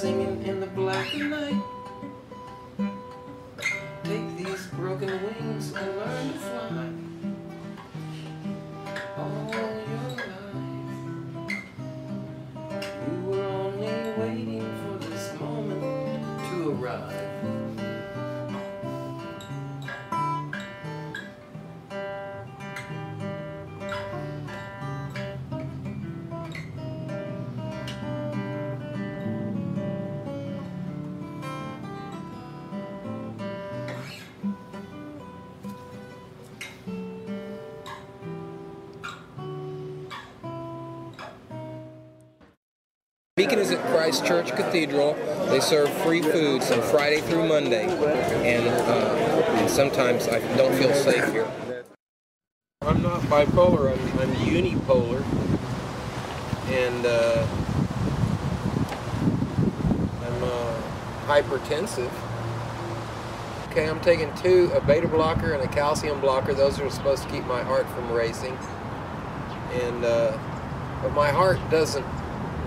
singing in the black of night. Take these broken wings and learn to fly. All your life, you were only waiting for this moment to arrive. Beacon is at Christ Church Cathedral. They serve free food from Friday through Monday, and sometimes I don't feel safe here. I'm not bipolar, I'm unipolar, and I'm hypertensive. Okay, I'm taking a beta blocker and a calcium blocker. Those are supposed to keep my heart from racing, and but my heart doesn't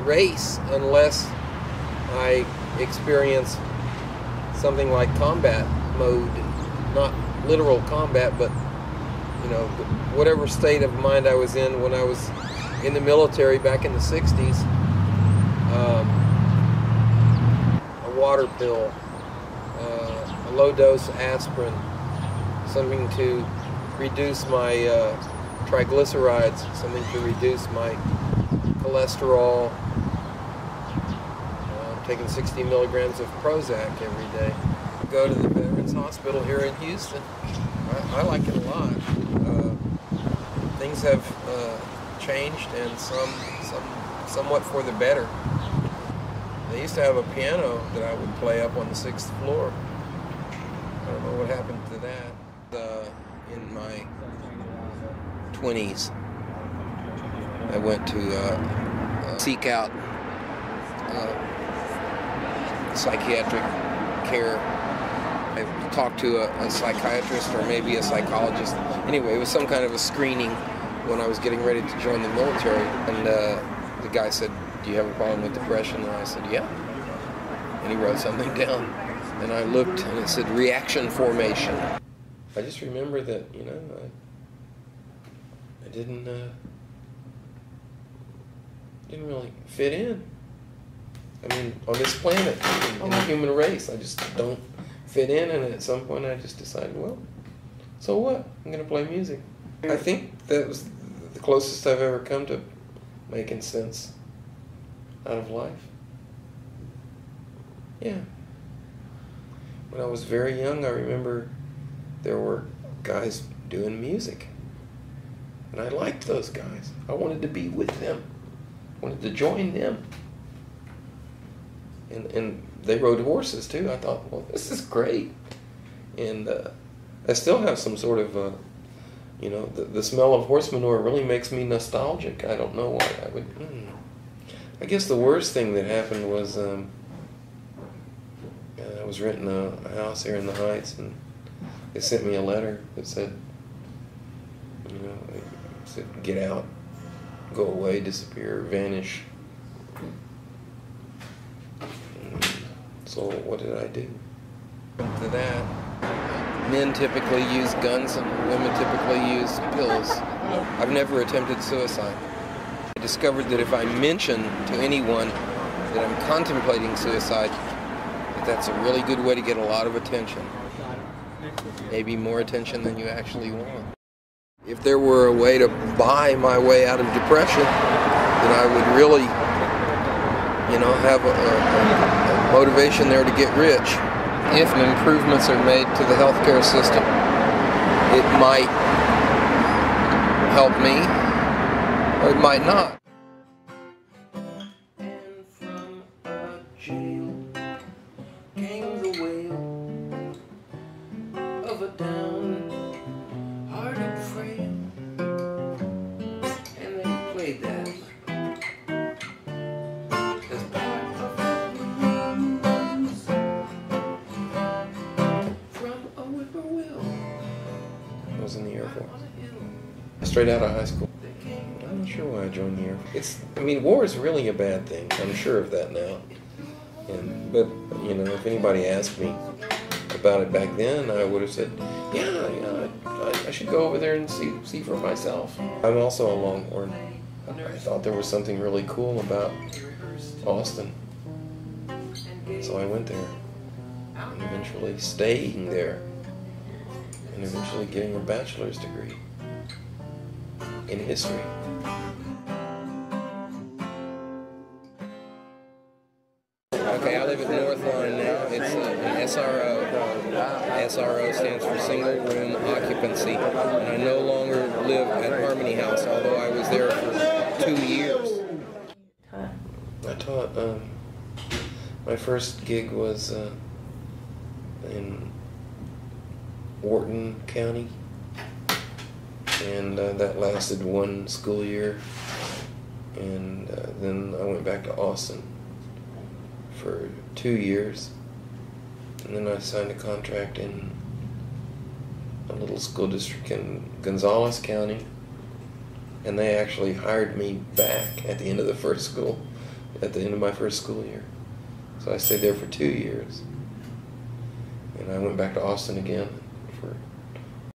race unless I experience something like combat mode, not literal combat, but you know, whatever state of mind I was in when I was in the military back in the 60s. A water pill, a low dose aspirin, something to reduce my triglycerides, something to reduce my cholesterol. Taking 60 milligrams of Prozac every day. Go to the Veterans Hospital here in Houston. I like it a lot. Things have changed, and somewhat for the better. They used to have a piano that I would play up on the 6th floor. I don't know what happened to that. In my 20s, I went to seek out psychiatric care. I talked to a psychiatrist or maybe a psychologist. Anyway, it was some kind of a screening when I was getting ready to join the military, and the guy said, "Do you have a problem with depression?" And I said, "Yeah." And he wrote something down, and I looked, and it said reaction formation. I just remember that, you know, I didn't really fit in. I mean, on this planet, in the human race, I just don't fit in, and at some point I just decided, well, so what? I'm going to play music. I think that was the closest I've ever come to making sense out of life. Yeah. When I was very young, I remember there were guys doing music, and I liked those guys. I wanted to be with them. I wanted to join them. And they rode horses too. I thought, well, this is great. And I still have some sort of, you know, the smell of horse manure really makes me nostalgic. I don't know why I would. I guess the worst thing that happened was I was renting a house here in the Heights, and they sent me a letter that said, you know, it said, get out, go away, disappear, vanish. So what did I do? To that, men typically use guns and women typically use pills. I've never attempted suicide. I discovered that if I mention to anyone that I'm contemplating suicide, that's a really good way to get a lot of attention. Maybe more attention than you actually want. If there were a way to buy my way out of depression, then I would really, you know, have a motivation there to get rich. If improvements are made to the healthcare system, it might help me, or it might not. And from a jail came the wail of a down-hearted frail, and they played that as part of the blues from a whippoorwill. I was in the Air Force. Straight out of high school. I'm not sure why I joined the Air Force. I mean, war is really a bad thing. I'm sure of that now. But you know, if anybody asked me about it back then, I would have said, yeah, I should go over there and see for myself. I'm also a Longhorn. I thought there was something really cool about Austin, so I went there, and eventually staying there, and eventually getting a bachelor's degree in history. Okay, I live at North Lawn now. It's an SRO. SRO stands for Single Room Occupancy. And I no longer live at Harmony House, although I was there for 2 years. I taught, my first gig was in Wharton County. And that lasted 1 school year. And then I went back to Austin for 2 years, and then I signed a contract in a little school district in Gonzales County, and they actually hired me back at the end of my first school year. So I stayed there for 2 years, and I went back to Austin again.